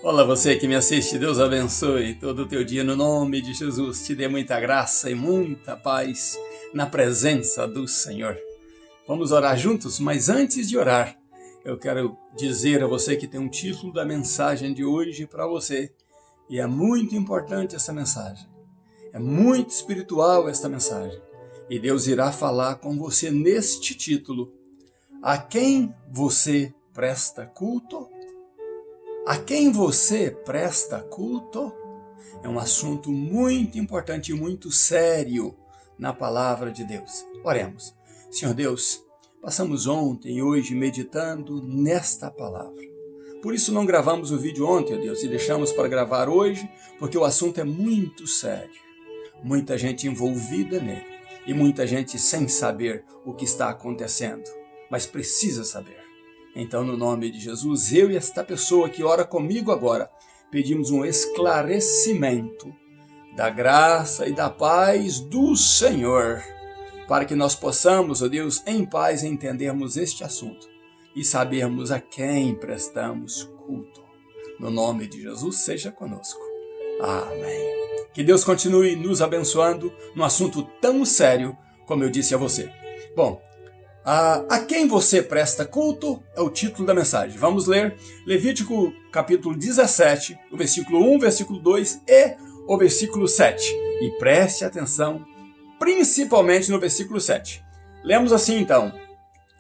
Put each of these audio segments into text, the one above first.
Olá, você que me assiste, Deus abençoe todo o teu dia no nome de Jesus, te dê muita graça e muita paz na presença do Senhor. Vamos orar juntos, mas antes de orar, eu quero dizer a você que tem um título da mensagem de hoje para você, e é muito importante essa mensagem, é muito espiritual esta mensagem, e Deus irá falar com você neste título: a quem você presta culto? A quem você presta culto? É um assunto muito importante e muito sério na palavra de Deus. Oremos. Senhor Deus, passamos ontem e hoje meditando nesta palavra. Por isso não gravamos o vídeo ontem, ó Deus, e deixamos para gravar hoje, porque o assunto é muito sério. Muita gente envolvida nele e muita gente sem saber o que está acontecendo, mas precisa saber. Então, no nome de Jesus, eu e esta pessoa que ora comigo agora, pedimos um esclarecimento da graça e da paz do Senhor, para que nós possamos, ó Deus, em paz entendermos este assunto e sabermos a quem prestamos culto. No nome de Jesus, seja conosco. Amém. Que Deus continue nos abençoando num assunto tão sério como eu disse a você. Bom, a quem você presta culto é o título da mensagem. Vamos ler Levítico capítulo 17, o versículo 1, versículo 2 e o versículo 7. E preste atenção, principalmente no versículo 7. Lemos assim então.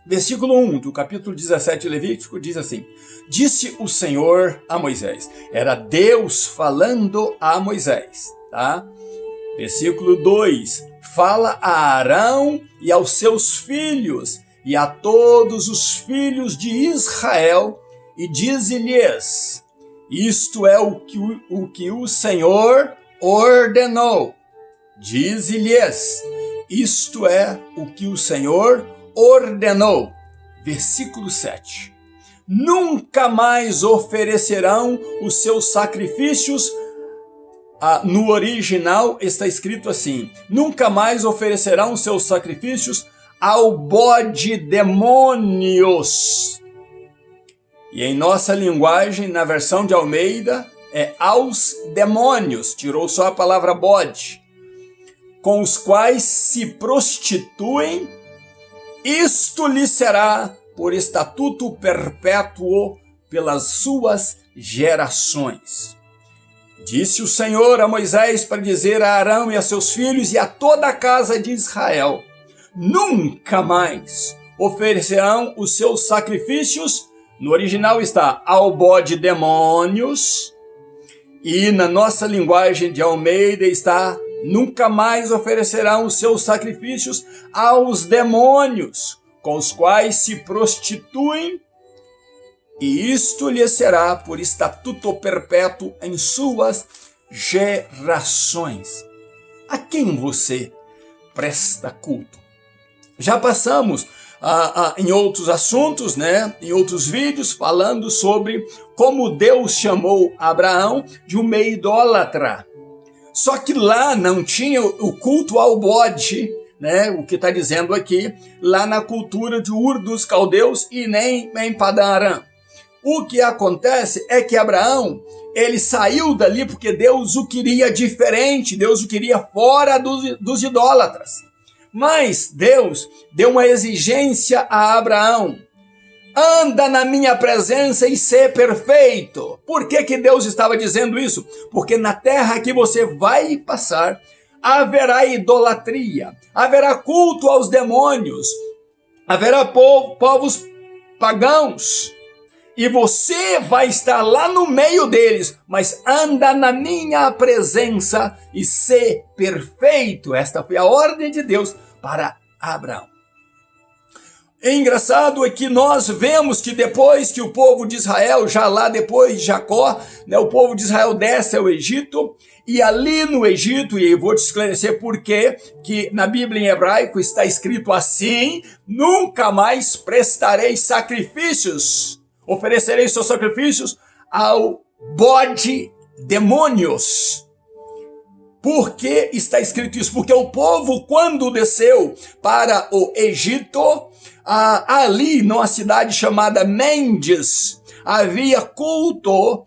Versículo 1 do capítulo 17 de Levítico diz assim: Disse o Senhor a Moisés. Era Deus falando a Moisés, tá? Versículo 2, fala a Arão e aos seus filhos e a todos os filhos de Israel e dize-lhes: isto é o que o Senhor ordenou. Dize-lhes: isto é o que o Senhor ordenou. Versículo 7, nunca mais oferecerão os seus sacrifícios. No original está escrito assim: nunca mais oferecerão seus sacrifícios ao bode demônios. E em nossa linguagem, na versão de Almeida, é aos demônios, tirou só a palavra bode, com os quais se prostituem, isto lhe será por estatuto perpétuo pelas suas gerações. Disse o Senhor a Moisés para dizer a Arão e a seus filhos e a toda a casa de Israel: nunca mais oferecerão os seus sacrifícios. No original está ao bode demônios, e na nossa linguagem de Almeida está: nunca mais oferecerão os seus sacrifícios aos demônios, com os quais se prostituem, e isto lhe será por estatuto perpétuo em suas gerações. A quem você presta culto? Já passamos em outros assuntos, né, em outros vídeos, falando sobre como Deus chamou Abraão de um meio idólatra. Só que lá não tinha o culto ao bode, né, o que está dizendo aqui, lá na cultura de Ur dos Caldeus e nem em Padã Arã. O que acontece é que Abraão, ele saiu dali porque Deus o queria diferente, Deus o queria fora dos idólatras. Mas Deus deu uma exigência a Abraão: anda na minha presença e ser perfeito. Por que Deus estava dizendo isso? Porque na terra que você vai passar, haverá idolatria, haverá culto aos demônios, haverá povos pagãos. E você vai estar lá no meio deles, mas anda na minha presença e ser perfeito. Esta foi a ordem de Deus para Abraão. Engraçado é que nós vemos que depois que o povo de Israel, já lá depois de Jacó, né, o povo de Israel desce ao Egito, e ali no Egito, e eu vou te esclarecer por quê, que na Bíblia em hebraico está escrito assim: nunca mais prestarei sacrifícios, oferecerei seus sacrifícios ao bode demônios. Por que está escrito isso? Porque o povo, quando desceu para o Egito, ali numa cidade chamada Mendes, havia culto.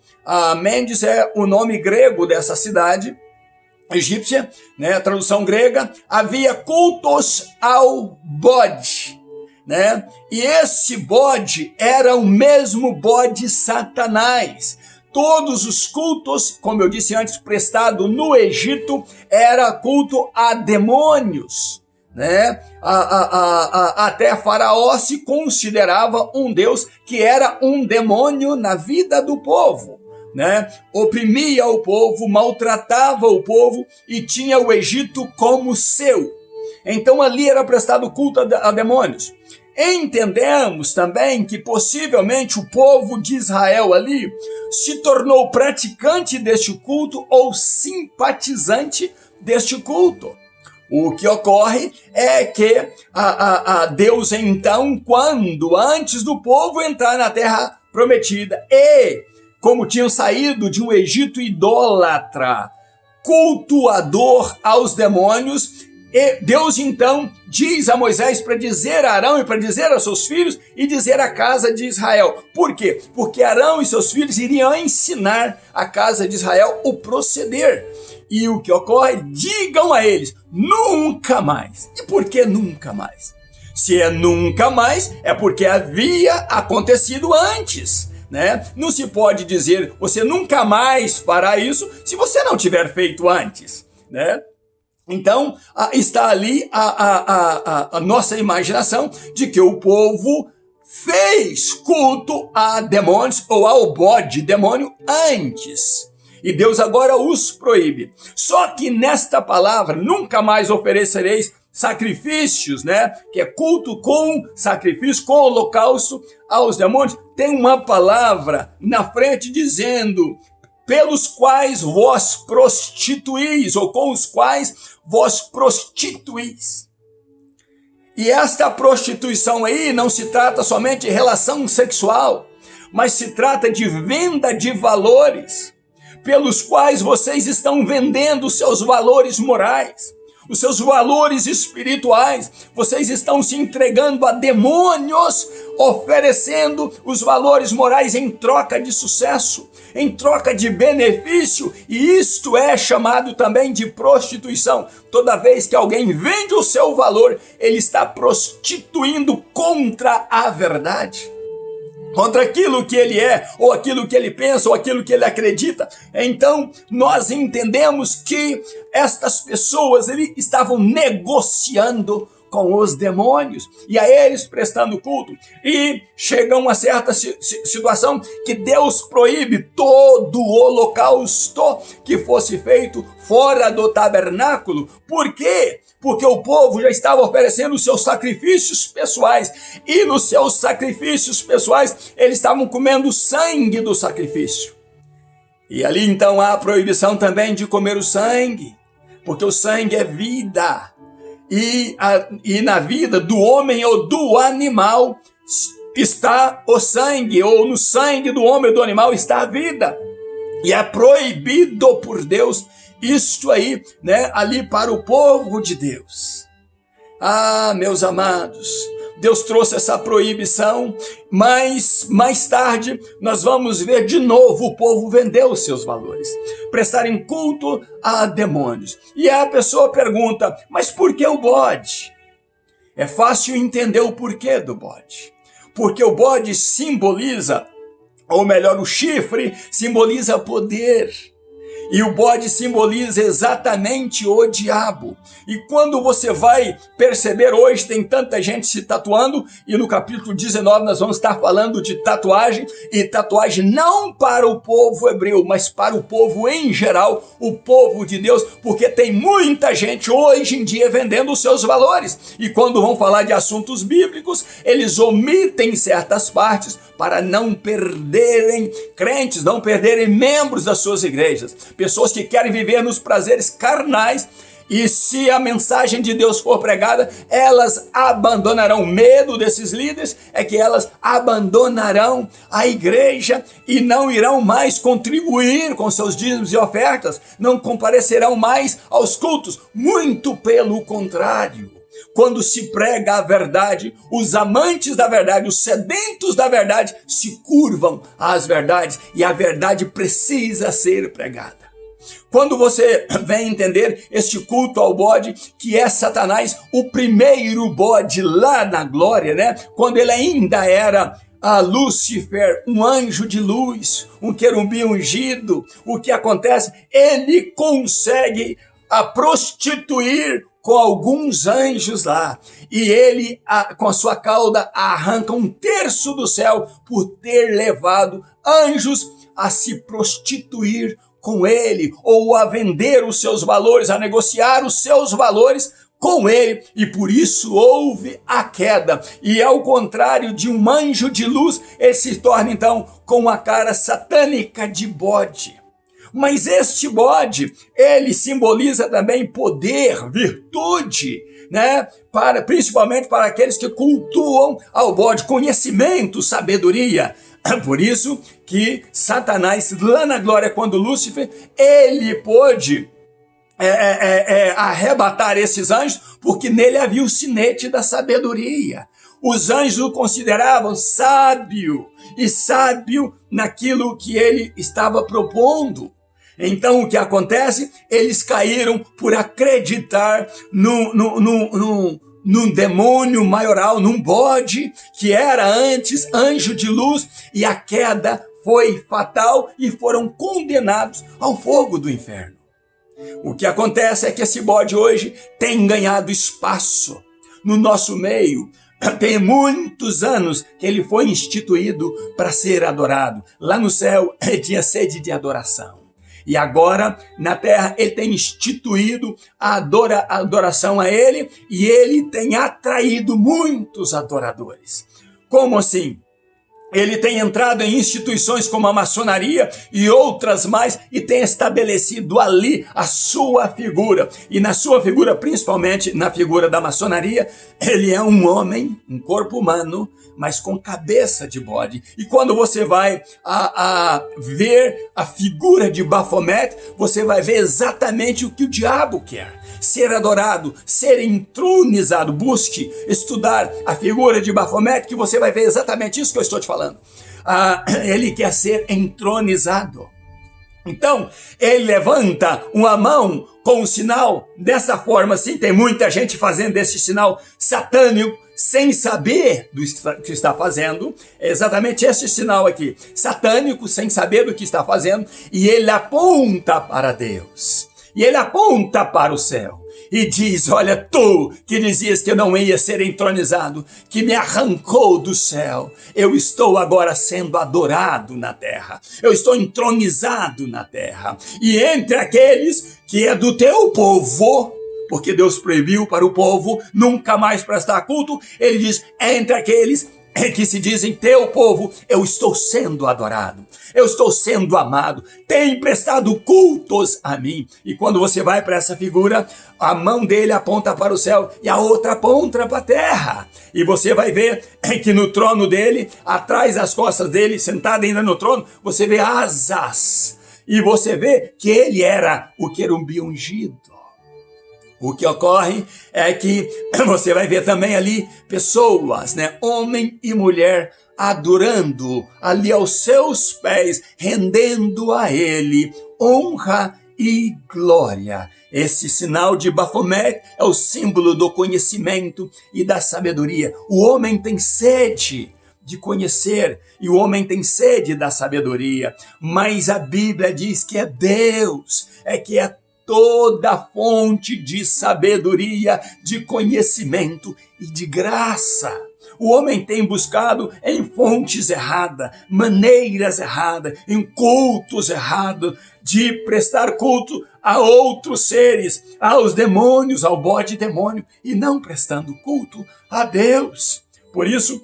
Mendes é o nome grego dessa cidade egípcia, né, a tradução grega. Havia cultos ao bode, né? E esse bode era o mesmo bode Satanás. Todos os cultos, como eu disse antes, prestado no Egito, era culto a demônios, né? Até Faraó se considerava um deus que era um demônio na vida do povo, né? Oprimia o povo, maltratava o povo e tinha o Egito como seu. Então ali era prestado culto a demônios. Entendemos também que possivelmente o povo de Israel ali se tornou praticante deste culto ou simpatizante deste culto. O que ocorre é que Deus então, antes do povo entrar na terra prometida e como tinham saído de um Egito idólatra, cultuador aos demônios, e Deus então diz a Moisés para dizer a Arão e para dizer a seus filhos e dizer à casa de Israel. Por quê? Porque Arão e seus filhos iriam ensinar a casa de Israel o proceder. E o que ocorre? Digam a eles, nunca mais. E por que nunca mais? Se é nunca mais, é porque havia acontecido antes, né? Não se pode dizer, você nunca mais fará isso se você não tiver feito antes, né? Então, está ali a nossa imaginação de que o povo fez culto a demônios ou ao bode demônio antes. E Deus agora os proíbe. Só que nesta palavra, nunca mais oferecereis sacrifícios, né? Que é culto com sacrifício, com holocausto aos demônios. Tem uma palavra na frente dizendo, pelos quais vós prostituís, ou com os quais vós prostituís. E esta prostituição aí não se trata somente de relação sexual, mas se trata de venda de valores, pelos quais vocês estão vendendo os seus valores morais, os seus valores espirituais. Vocês estão se entregando a demônios, oferecendo os valores morais em troca de sucesso, em troca de benefício, e isto é chamado também de prostituição. Toda vez que alguém vende o seu valor, ele está prostituindo contra a verdade, contra aquilo que ele é, ou aquilo que ele pensa, ou aquilo que ele acredita. Então, nós entendemos que estas pessoas estavam negociando com os demônios, e a eles prestando culto, e chega uma certa situação que Deus proíbe todo o holocausto que fosse feito fora do tabernáculo. Por quê? Porque o povo já estava oferecendo os seus sacrifícios pessoais, e nos seus sacrifícios pessoais eles estavam comendo o sangue do sacrifício. E ali então há a proibição também de comer o sangue, porque o sangue é vida. E na vida do homem ou do animal está o sangue, ou no sangue do homem ou do animal está a vida. E é proibido por Deus isto aí, né, ali para o povo de Deus. Meus amados, Deus trouxe essa proibição, mas mais tarde nós vamos ver de novo o povo vender os seus valores, prestarem culto a demônios. E a pessoa pergunta, mas por que o bode? É fácil entender o porquê do bode. Porque o bode simboliza, ou melhor, o chifre simboliza poder. E o bode simboliza exatamente o diabo. E quando você vai perceber, hoje tem tanta gente se tatuando, e no capítulo 19 nós vamos estar falando de tatuagem, e tatuagem não para o povo hebreu, mas para o povo em geral, o povo de Deus, porque tem muita gente hoje em dia vendendo os seus valores. E quando vão falar de assuntos bíblicos, eles omitem certas partes para não perderem crentes, não perderem membros das suas igrejas. Pessoas que querem viver nos prazeres carnais, e se a mensagem de Deus for pregada, elas abandonarão. Medo desses líderes é que elas abandonarão a igreja e não irão mais contribuir com seus dízimos e ofertas, não comparecerão mais aos cultos, muito pelo contrário. quando se prega a verdade, os amantes da verdade, os sedentos da verdade, se curvam às verdades e a verdade precisa ser pregada. Quando você vem entender este culto ao bode, que é Satanás, o primeiro bode lá na glória, né? Quando ele ainda era a Lúcifer, um anjo de luz, um querubim ungido, o que acontece? Ele consegue prostituir com alguns anjos lá. E ele, com a sua cauda, arranca 1/3 do céu por ter levado anjos a se prostituir com ele, ou a vender os seus valores, a negociar os seus valores com ele, e por isso houve a queda. E ao contrário de um anjo de luz, ele se torna então com a cara satânica de bode. Mas este bode, ele simboliza também poder, virtude, né? Principalmente para aqueles que cultuam ao bode, conhecimento, sabedoria. Por isso que Satanás, lá na glória, quando Lúcifer, ele pôde arrebatar esses anjos, porque nele havia o sinete da sabedoria. Os anjos o consideravam sábio, e sábio naquilo que ele estava propondo. Então o que acontece? Eles caíram por acreditar num demônio maioral, num bode que era antes anjo de luz, e a queda foi fatal e foram condenados ao fogo do inferno. O que acontece é que esse bode hoje tem ganhado espaço no nosso meio. Tem muitos anos que ele foi instituído para ser adorado. Lá no céu tinha sede de adoração. E agora, na terra, ele tem instituído a adoração a ele, e ele tem atraído muitos adoradores. Como assim? Ele tem entrado em instituições como a maçonaria e outras mais, e tem estabelecido ali a sua figura. E na sua figura, principalmente na figura da maçonaria, ele é um homem, um corpo humano, mas com cabeça de bode. E quando você vai ver a figura de Baphomet, você vai ver exatamente o que o diabo quer. Ser adorado, ser entronizado. Busque estudar a figura de Baphomet, que você vai ver exatamente isso que eu estou te falando. Ele quer ser entronizado. Então, ele levanta uma mão com um sinal dessa forma assim. Tem muita gente fazendo esse sinal satânico sem saber do que está fazendo. É exatamente esse sinal aqui, satânico, sem saber do que está fazendo, e ele aponta para Deus. E ele aponta para o céu e diz: olha, tu que dizias que eu não ia ser entronizado, que me arrancou do céu, eu estou agora sendo adorado na terra, eu estou entronizado na terra. E entre aqueles que é do teu povo, porque Deus proibiu para o povo nunca mais prestar culto, ele diz: entre aqueles que se dizem teu povo, eu estou sendo adorado, eu estou sendo amado, tem prestado cultos a mim. E quando você vai para essa figura, a mão dele aponta para o céu e a outra aponta para a terra. E você vai ver que no trono dele, atrás das costas dele, sentado ainda no trono, você vê asas. E você vê que ele era o querubim ungido. O que ocorre é que você vai ver também ali pessoas, né, homem e mulher, adorando ali aos seus pés, rendendo a ele honra e glória. Esse sinal de Baphomet é o símbolo do conhecimento e da sabedoria. O homem tem sede de conhecer, e o homem tem sede da sabedoria, mas a Bíblia diz que é Deus, que é toda fonte de sabedoria, de conhecimento e de graça. O homem tem buscado em fontes erradas, maneiras erradas, em cultos errados, de prestar culto a outros seres, aos demônios, ao bode demônio, e não prestando culto a Deus. Por isso,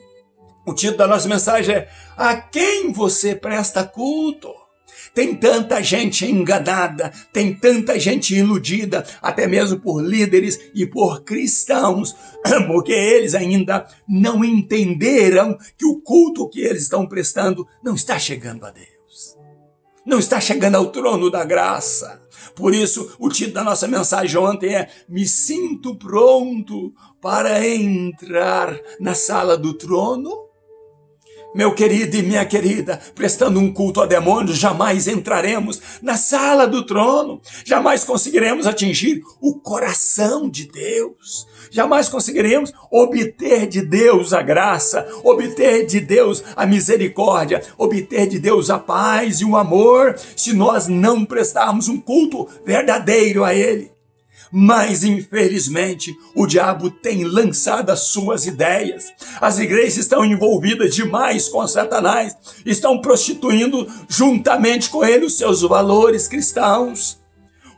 o título da nossa mensagem é: a quem você presta culto? Tem tanta gente enganada, tem tanta gente iludida, até mesmo por líderes e por cristãos, porque eles ainda não entenderam que o culto que eles estão prestando não está chegando a Deus. não está chegando ao trono da graça. Por isso, o título da nossa mensagem ontem é: me sinto pronto para entrar na sala do trono? Meu querido e minha querida, prestando um culto a demônios, jamais entraremos na sala do trono, jamais conseguiremos atingir o coração de Deus, jamais conseguiremos obter de Deus a graça, obter de Deus a misericórdia, obter de Deus a paz e o amor, se nós não prestarmos um culto verdadeiro a Ele. Mas, infelizmente, o diabo tem lançado as suas ideias. As igrejas estão envolvidas demais com Satanás, estão prostituindo juntamente com ele os seus valores cristãos.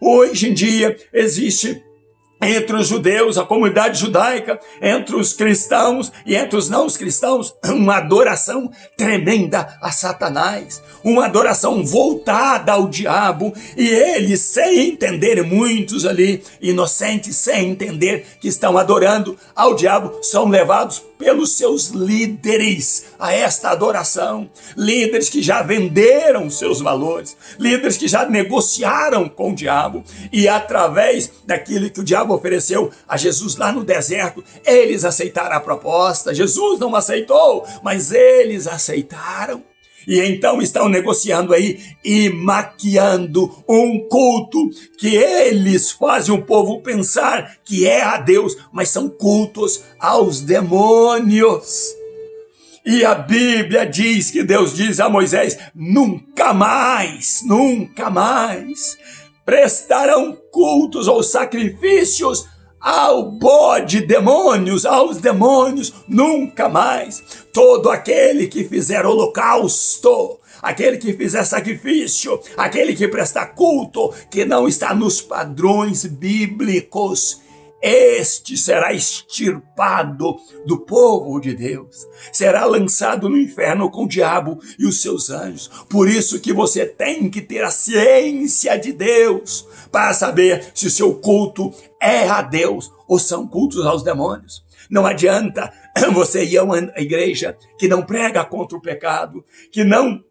Hoje em dia existe entre os judeus, a comunidade judaica, entre os cristãos e entre os não cristãos, uma adoração tremenda a Satanás, uma adoração voltada ao diabo, e eles, sem entender, muitos ali, inocentes, sem entender que estão adorando ao diabo, são levados pelos seus líderes a esta adoração, líderes que já venderam seus valores, líderes que já negociaram com o diabo, e através daquilo que o diabo ofereceu a Jesus lá no deserto, eles aceitaram a proposta. Jesus não aceitou, mas eles aceitaram. E então estão negociando aí e maquiando um culto que eles fazem o povo pensar que é a Deus, mas são cultos aos demônios. E a Bíblia diz que Deus diz a Moisés: nunca mais prestarão cultos ou sacrifícios ao bode demônios, aos demônios, nunca mais. Todo aquele que fizer holocausto, aquele que fizer sacrifício, aquele que prestar culto, que não está nos padrões bíblicos, este será extirpado do povo de Deus, será lançado no inferno com o diabo e os seus anjos. Por isso que você tem que ter a ciência de Deus para saber se o seu culto é a Deus ou são cultos aos demônios. Não adianta você ir a uma igreja que não prega contra o pecado, que não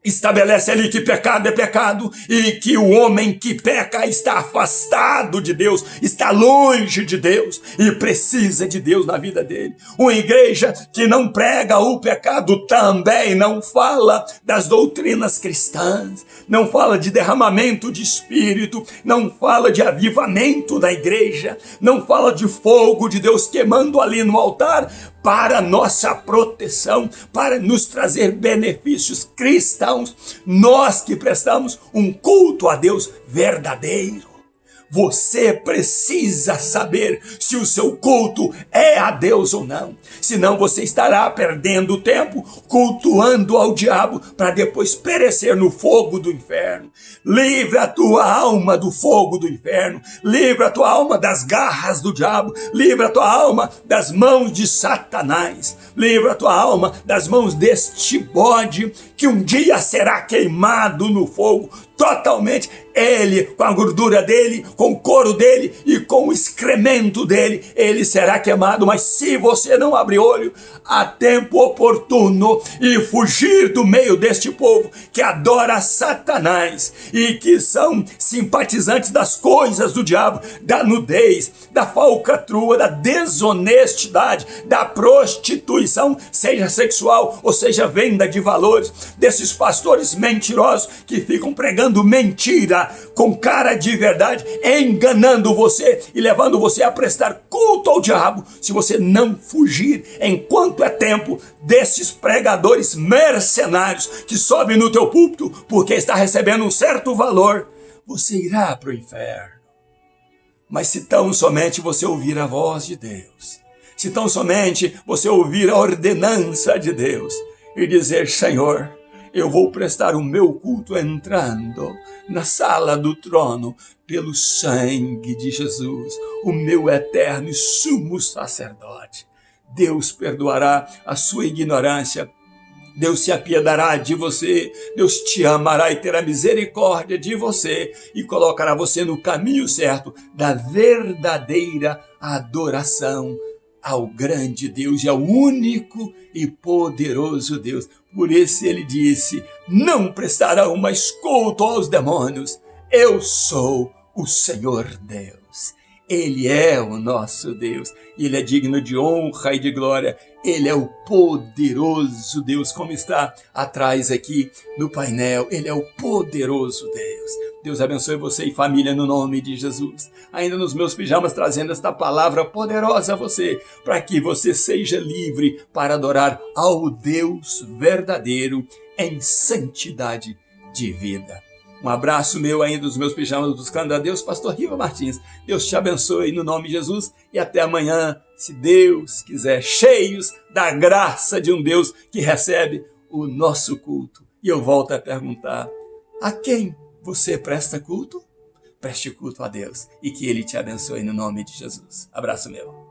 estabelece ali que pecado é pecado e que o homem que peca está afastado de Deus, está longe de Deus e precisa de Deus na vida dele. Uma igreja que não prega o pecado também não fala das doutrinas cristãs, não fala de derramamento de espírito, não fala de avivamento da igreja, não fala de fogo de Deus queimando ali no altar para nossa proteção, para nos trazer benefícios cristãos, nós que prestamos um culto a Deus verdadeiro. Você precisa saber se o seu culto é a Deus ou não. Senão você estará perdendo tempo cultuando ao diabo para depois perecer no fogo do inferno. Livre a tua alma do fogo do inferno. Livre a tua alma das garras do diabo. Livre a tua alma das mãos de Satanás. Livre a tua alma das mãos deste bode que um dia será queimado no fogo totalmente. Ele, com a gordura dele, com o couro dele e com o excremento dele, ele será queimado. Mas se você não abrir olho a tempo oportuno e fugir do meio deste povo que adora Satanás e que são simpatizantes das coisas do diabo, da nudez, da falcatrua, da desonestidade, da prostituição, seja sexual ou seja venda de valores, desses pastores mentirosos que ficam pregando mentira com cara de verdade, enganando você e levando você a prestar culto ao diabo, se você não fugir enquanto é tempo desses pregadores mercenários que sobem no teu púlpito porque está recebendo um certo valor, você irá para o inferno. Mas se tão somente você ouvir a voz de Deus, se tão somente você ouvir a ordenança de Deus e dizer: Senhor, eu vou prestar o meu culto entrando na sala do trono pelo sangue de Jesus, o meu eterno e sumo sacerdote. Deus perdoará a sua ignorância, Deus se apiedará de você, Deus te amará e terá misericórdia de você e colocará você no caminho certo da verdadeira adoração ao grande Deus e ao único e poderoso Deus. Por isso ele disse: não prestarão mais culto aos demônios. Eu sou o Senhor Deus. Ele é o nosso Deus. Ele é digno de honra e de glória. Ele é o poderoso Deus, como está atrás aqui no painel. Ele é o poderoso Deus. Deus abençoe você e família no nome de Jesus. Ainda nos meus pijamas trazendo esta palavra poderosa a você, para que você seja livre para adorar ao Deus verdadeiro em santidade de vida. Um abraço meu ainda dos meus pijamas buscando a Deus, pastor Riva Martins. Deus te abençoe no nome de Jesus e até amanhã, se Deus quiser, cheios da graça de um Deus que recebe o nosso culto. E eu volto a perguntar: a quem você presta culto? Preste culto a Deus e que Ele te abençoe no nome de Jesus. Abraço meu.